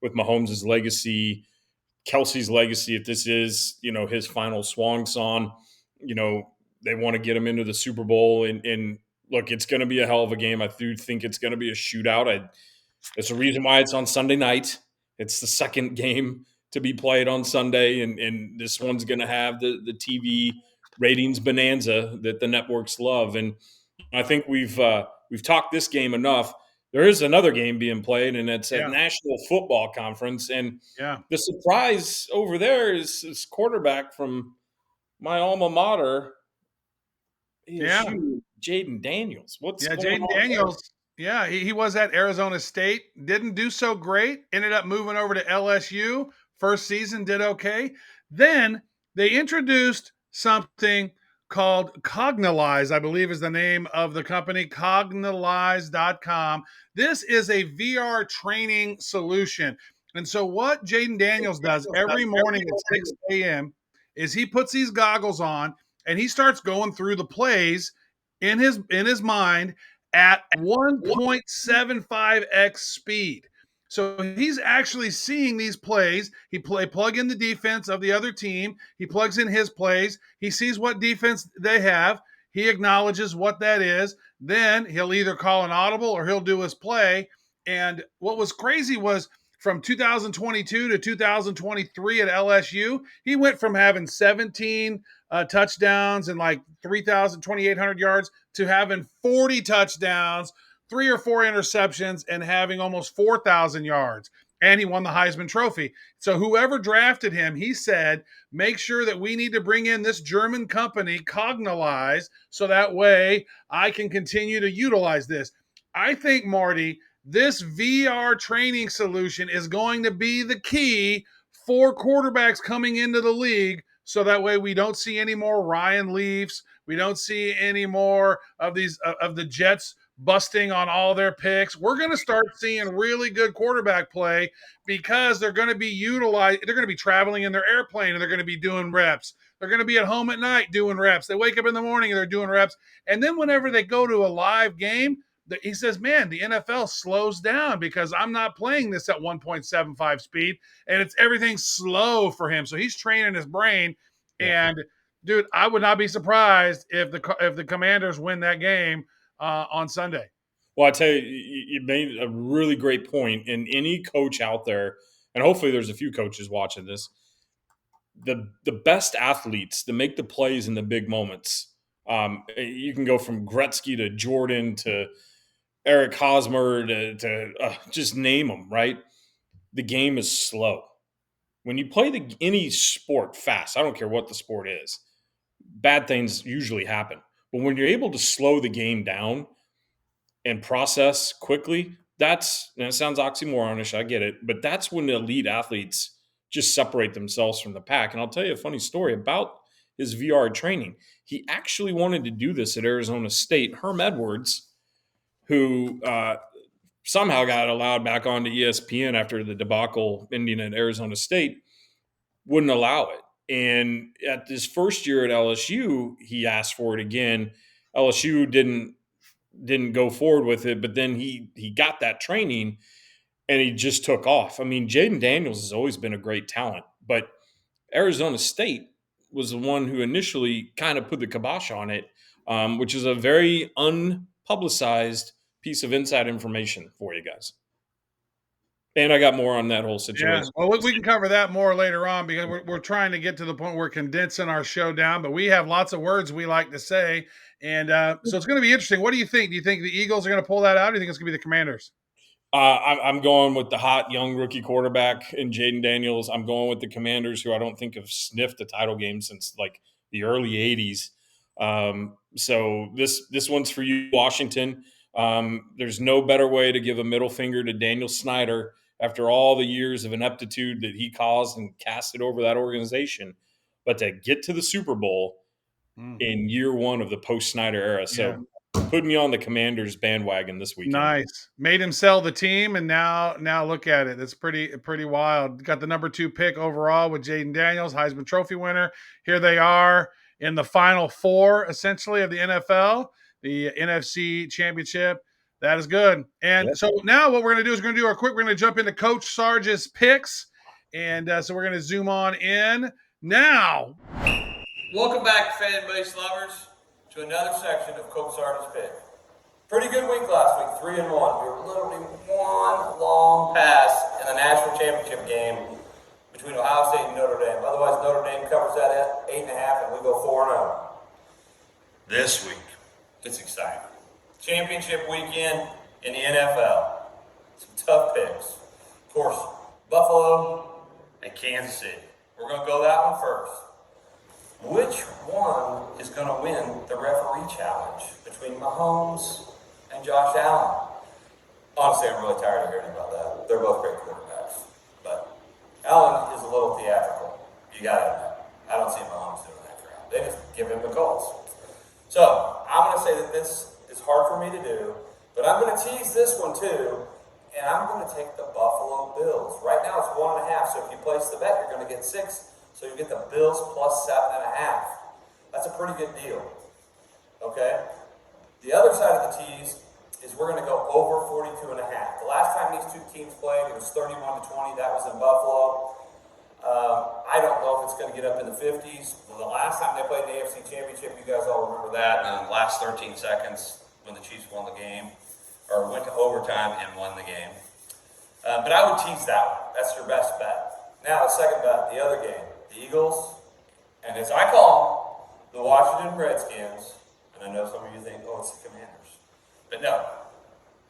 with Mahomes' legacy, Kelsey's legacy. If this is, his final swan song, they want to get him into the Super Bowl. And look, it's going to be a hell of a game. I do think it's going to be a shootout. That's the reason why it's on Sunday night. It's the second game to be played on Sunday, and this one's going to have the TV ratings bonanza that the networks love. And I think we've talked this game enough. There is another game being played, and it's at National Football Conference. And the surprise over there is quarterback from my alma mater. Jaden Daniels. What's going Jaden on Daniels. There? Yeah, he was at Arizona State. Didn't do so great. Ended up moving over to LSU. First season did okay. Then they introduced something called Cognilyze, I believe is the name of the company, cognilyze.com. This is a VR training solution. And so what Jaden Daniels does every morning at 6 a.m. is he puts these goggles on and he starts going through the plays in his mind at 1.75x speed. So he's actually seeing these plays. He plug in the defense of the other team. He plugs in his plays. He sees what defense they have. He acknowledges what that is. Then he'll either call an audible or he'll do his play. And what was crazy was from 2022 to 2023 at LSU, he went from having 17 touchdowns and like 2,800 yards to having 40 touchdowns, 3 or 4 interceptions, and having almost 4,000 yards. And he won the Heisman Trophy. So whoever drafted him, he said, make sure that we need to bring in this German company, Cognilyze, so that way I can continue to utilize this. I think, Marty, this VR training solution is going to be the key for quarterbacks coming into the league. So that way we don't see any more Ryan Leafs. We don't see any more of these of the Jets busting on all their picks. We're going to start seeing really good quarterback play because they're going to be utilized. They're going to be traveling in their airplane and they're going to be doing reps. They're going to be at home at night doing reps. They wake up in the morning and they're doing reps. And then whenever they go to a live game, he says, man, the NFL slows down because I'm not playing this at 1.75 speed and it's everything slow for him. So he's training his brain. And dude, I would not be surprised if the Commanders win that game on Sunday. Well, I tell you, you made a really great point. And any coach out there, and hopefully there's a few coaches watching this, the best athletes that make the plays in the big moments. You can go from Gretzky to Jordan to Eric Hosmer to just name them, right? The game is slow. When you play any sport fast, I don't care what the sport is, bad things usually happen. But when you're able to slow the game down and process quickly, it sounds oxymoronish, I get it, but that's when the elite athletes just separate themselves from the pack. And I'll tell you a funny story about his VR training. He actually wanted to do this at Arizona State. Herm Edwards, who somehow got allowed back onto ESPN after the debacle ending at Arizona State, wouldn't allow it. And at his first year at LSU, he asked for it again. LSU didn't go forward with it, but then he got that training and he just took off. I mean, Jaden Daniels has always been a great talent, but Arizona State was the one who initially kind of put the kibosh on it, which is a very unpublicized piece of inside information for you guys. And I got more on that whole situation. Yeah, well, we can cover that more later on because we're trying to get to the point where we're condensing our show down, but we have lots of words we like to say. And so it's going to be interesting. What do you think? Do you think the Eagles are going to pull that out? Or do you think it's going to be the Commanders? I'm going with the hot young rookie quarterback in Jaden Daniels. I'm going with the Commanders, who I don't think have sniffed a title game since like the early 80s. So this one's for you, Washington. There's no better way to give a middle finger to Daniel Snyder after all the years of ineptitude that he caused and casted over that organization, but to get to the Super Bowl in year one of the post-Snyder era. So put me on the Commanders bandwagon this weekend. Nice. Made him sell the team, and now look at it. It's pretty wild. Got the number 2 pick overall with Jaden Daniels, Heisman Trophy winner. Here they are in the Final Four, essentially, of the NFL, the NFC Championship. That is good. And so now what we're going to do is we're going to jump into Coach Sarge's picks. And so we're going to zoom on in now. Welcome back, Fanbase lovers, to another section of Coach Sarge's pick. Pretty good week last week, 3-1. We were literally one long pass in the national championship game between Ohio State and Notre Dame. Otherwise, Notre Dame covers that at 8.5, and we go 4-0. This week, it's exciting. Championship weekend in the NFL. Some tough picks. Of course, Buffalo and Kansas City. We're going to go that one first. Which one is going to win the referee challenge between Mahomes and Josh Allen? Honestly, I'm really tired of hearing about that. They're both great quarterbacks. But Allen is a little theatrical. You got to admit. I don't see Mahomes doing that crap. They just give him the calls. So, I'm going to say that this is hard for me to do, but I'm going to tease this one too, and I'm going to take the Buffalo Bills. Right now it's 1.5, so if you place the bet, you're going to get 6, so you get the Bills plus 7.5. That's a pretty good deal, okay? The other side of the tease is we're going to go over 42.5. The last time these two teams played, it was 31-20. That was in Buffalo. I don't know if it's going to get up in the 50s. The last time they played the AFC Championship, you guys all remember that, in the last 13 seconds when the Chiefs won the game, or went to overtime and won the game. But I would tease that one. That's your best bet. Now, the second bet, the other game, the Eagles, and as I call them, the Washington Redskins. And I know some of you think, oh, it's the Commanders. But no,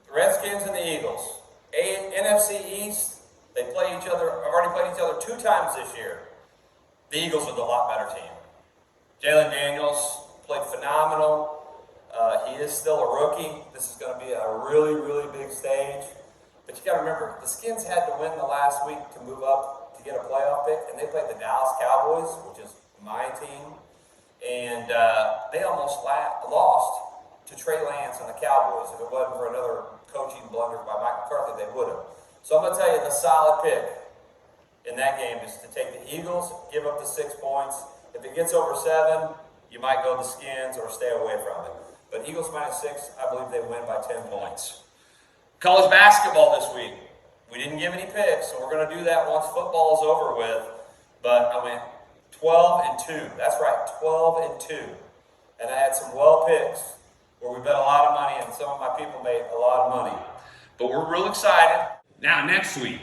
the Redskins and the Eagles. NFC East, they play each other, have already played each other 2 times this year. The Eagles are the lot better team. Jalen Daniels played phenomenal. He is still a rookie. This is going to be a really, really big stage. But you got to remember, the Skins had to win the last week to move up to get a playoff pick, and they played the Dallas Cowboys, which is my team. And they almost lost to Trey Lance and the Cowboys. If it wasn't for another coaching blunder by Mike McCarthy, they would have. So I'm going to tell you the solid pick in that game is to take the Eagles, give up the 6 points. If it gets over 7, you might go the Skins or stay away from it. But Eagles minus 6, I believe they win by 10 points. College basketball this week. We didn't give any picks, so we're going to do that once football is over with. But I went 12-2. That's right, 12-2. And I had some well picks where we bet a lot of money, and some of my people made a lot of money. But we're real excited. Now, next week,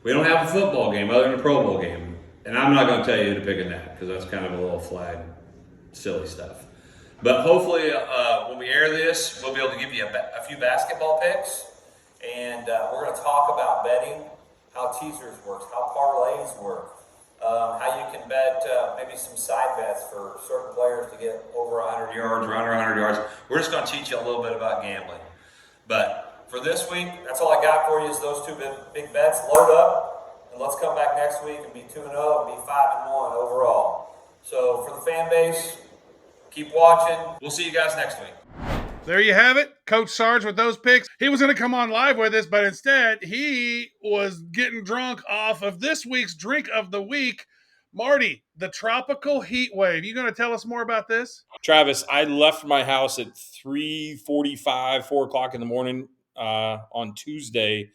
we don't have a football game other than a Pro Bowl game. And I'm not going to tell you to pick a net because that's kind of a little flag, silly stuff. But hopefully, when we air this, we'll be able to give you a few basketball picks. And we're going to talk about betting, how teasers works, how parlays work, how you can bet maybe some side bets for certain players to get over 100 yards or under 100 yards. We're just going to teach you a little bit about gambling. But for this week, that's all I got for you is those 2 big bets. Load up, and let's come back next week and be 2-0 and be 5-1 overall. So for the fan base, keep watching. We'll see you guys next week. There you have it. Coach Sarge with those picks. He was going to come on live with us, but instead he was getting drunk off of this week's drink of the week. Marty, the tropical heat wave. You going to tell us more about this? Travis, I left my house at 3:45, 4 o'clock in the morning on Tuesday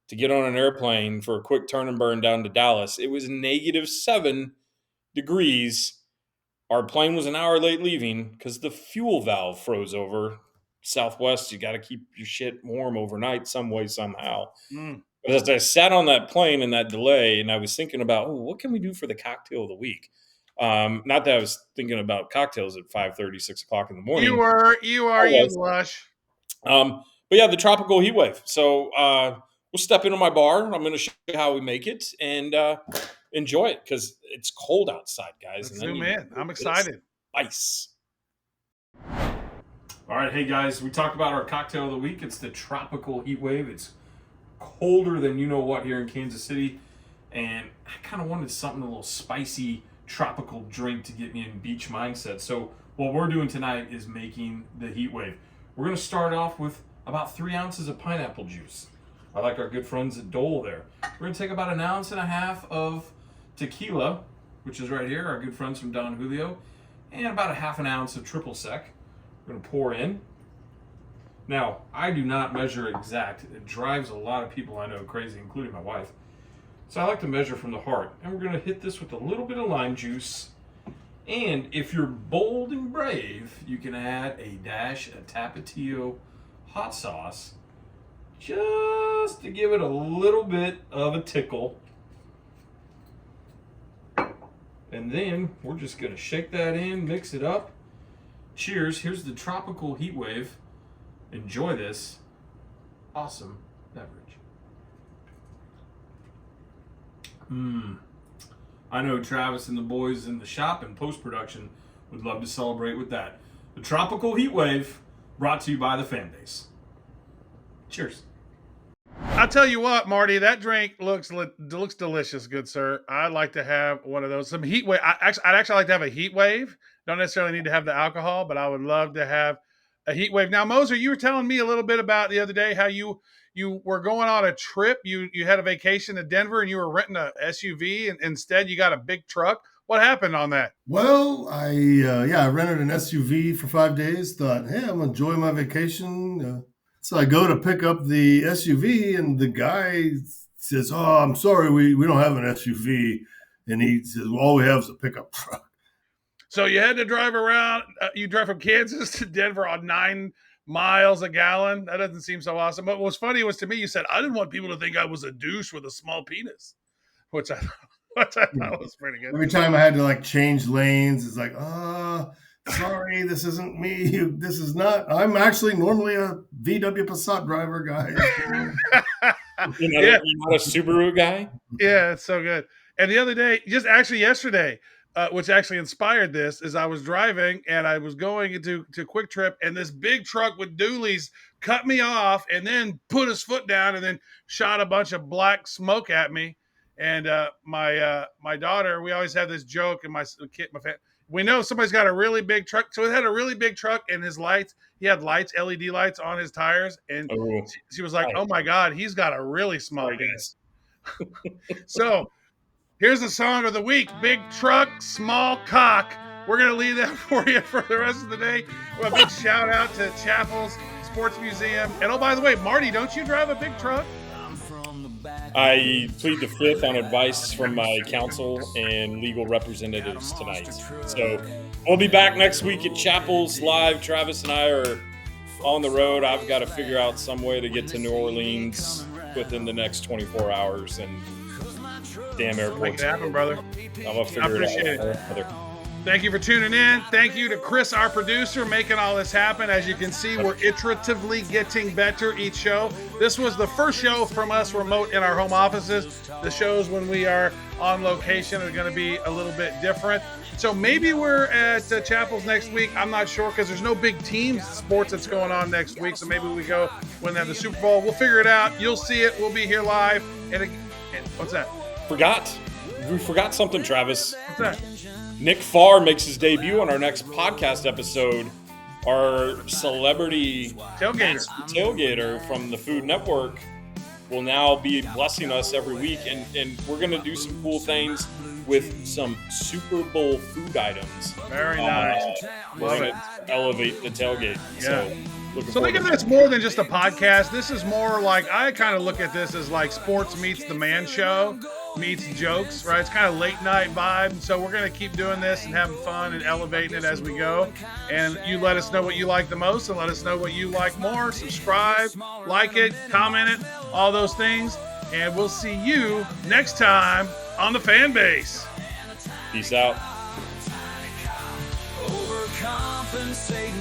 to get on an airplane for a quick turn and burn down to Dallas. It was -7 degrees. Our plane was an hour late leaving because the fuel valve froze over. Southwest, you got to keep your shit warm overnight some way, somehow. But as I sat on that plane in that delay, and I was thinking about, what can we do for the cocktail of the week? Not that I was thinking about cocktails at 5:30, 6 o'clock in the morning. You lush. But yeah, the tropical heat wave. So we'll step into my bar. I'm going to show you how we make it and enjoy it because it's cold outside, guys. Let's zoom in. I'm excited. Ice. All right, hey guys, we talked about our cocktail of the week. It's the tropical heat wave. It's colder than you know what here in Kansas City, and I kind of wanted something a little spicy, tropical drink to get me in beach mindset. So what we're doing tonight is making the heat wave. We're going to start off with about 3 ounces of pineapple juice. I like our good friends at Dole there. We're going to take about 1.5 ounces of tequila, which is right here, our good friends from Don Julio, and about 1/2 ounce of triple sec. We're going to pour in. Now, I do not measure exact. It drives a lot of people I know crazy, including my wife. So I like to measure from the heart. And we're going to hit this with a little bit of lime juice. And if you're bold and brave, you can add a dash of Tapatio hot sauce just to give it a little bit of a tickle. And then we're just going to shake that in, mix it up. Cheers. Here's the tropical heat wave. Enjoy this awesome beverage. I know Travis and the boys in the shop and post-production would love to celebrate with that. The tropical heat wave brought to you by the Fanbase. Cheers. I'll tell you what, Marty, that drink looks delicious, good sir. I'd like to have one of those. Some heat wave. I'd actually like to have a heat wave. Don't necessarily need to have the alcohol, but I would love to have a heat wave. Now, Moser, you were telling me a little bit about the other day how you were going on a trip. You had a vacation to Denver and you were renting a SUV, and instead you got a big truck. What happened on that? Well, I rented an SUV for 5 days. Thought, hey, I'm gonna enjoy my vacation. So I go to pick up the SUV, and the guy says, "Oh, I'm sorry, we don't have an SUV." And he says, "Well, all we have is a pickup truck." So you had to drive around. You drive from Kansas to Denver on 9 miles a gallon. That doesn't seem so awesome. But what was funny was, to me, you said, I didn't want people to think I was a douche with a small penis, which I thought was pretty good. Every time I had to change lanes, it's like, sorry, this isn't me. This is not. I'm actually normally a VW Passat driver, guys. You're not a Subaru guy? Yeah, it's so good. And the other day, yesterday, which actually inspired this, is I was driving and I was going into Quick Trip, and this big truck with dualies cut me off and then put his foot down and then shot a bunch of black smoke at me. And my daughter, we always have this joke, and we know somebody's got a really big truck. So it had a really big truck, and his lights, he had lights, LED lights on his tires. And she was like, oh my God, he's got a really small penis. So here's the song of the week: Big Truck, Small Cock. We're going to leave that for you for the rest of the day. Well, a big shout out to Chapel's Sports Museum. And oh, by the way, Marty, don't you drive a big truck? I plead the fifth on advice from my counsel and legal representatives tonight. So we'll be back next week at Chapel's Live. Travis and I are on the road. I've got to figure out some way to get to New Orleans within the next 24 hours. And damn airports. Make it happen, brother. I'm going to figure it out. Thank you for tuning in. Thank you to Chris, our producer, making all this happen. As you can see, we're iteratively getting better each show. This was the first show from us remote in our home offices. The shows when we are on location are going to be a little bit different. So maybe we're at Chapel's next week. I'm not sure, because there's no big team sports that's going on next week. So maybe we go when they have the Super Bowl. We'll figure it out. You'll see it. We'll be here live. And what's that? We forgot something, Travis. What's that? Nick Farr makes his debut on our next podcast episode. Our celebrity tailgater from the Food Network will now be blessing us every week, and we're going to do some cool things with some Super Bowl food items. Very nice. We're going to elevate the tailgate. Yeah. So think of this more than just a podcast. This is more like, I kind of look at this as like sports meets the man show meets jokes, right? It's kind of late night vibe. So we're going to keep doing this and having fun and elevating it as we go. And you let us know what you like the most and let us know what you like more. Subscribe, like it, comment it, all those things. And we'll see you next time on the Fan Base. Peace out. Overcompensating